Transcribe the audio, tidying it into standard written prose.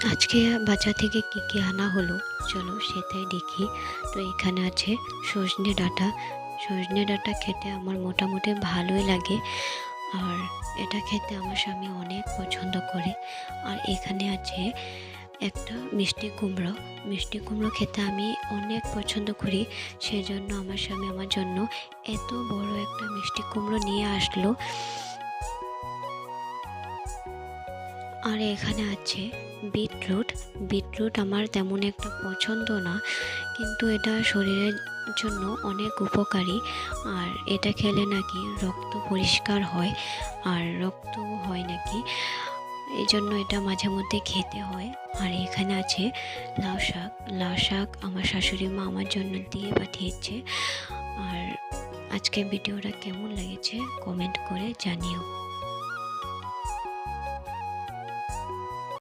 আজকে বাজার থেকে কী আনা হলো, চলো সেটাই দেখি। তো এখানে আছে সজনে ডাঁটা। সজনে ডাঁটা খেতে আমার মোটামুটি ভালোই লাগে, আর এটা খেতে আমার স্বামী অনেক পছন্দ করে। আর এখানে আছে একটা মিষ্টি কুমড়ো। মিষ্টি কুমড়ো খেতে আমি অনেক পছন্দ করি, সেজন্য আমার স্বামী আমার জন্য এত বড় একটা মিষ্টি কুমড়ো নিয়ে আসলো। আর এখানে আছে বিটরুট। বিটরুট আমার তেমন একটা পছন্দ না, কিন্তু এটা শরীরের জন্য অনেক উপকারী। আর এটা খেলে নাকি রক্ত পরিষ্কার হয়, আর রক্ত হয় নাকি, এই জন্য এটা মাঝে মধ্যে খেতে হয়। আর এখানে আছে লাউ শাক। লাউ শাক আমার শাশুড়ি মা আমার জন্য দিয়ে পাঠিয়েছে। আর আজকে ভিডিওটা কেমন লেগেছে কমেন্ট করে জানিও।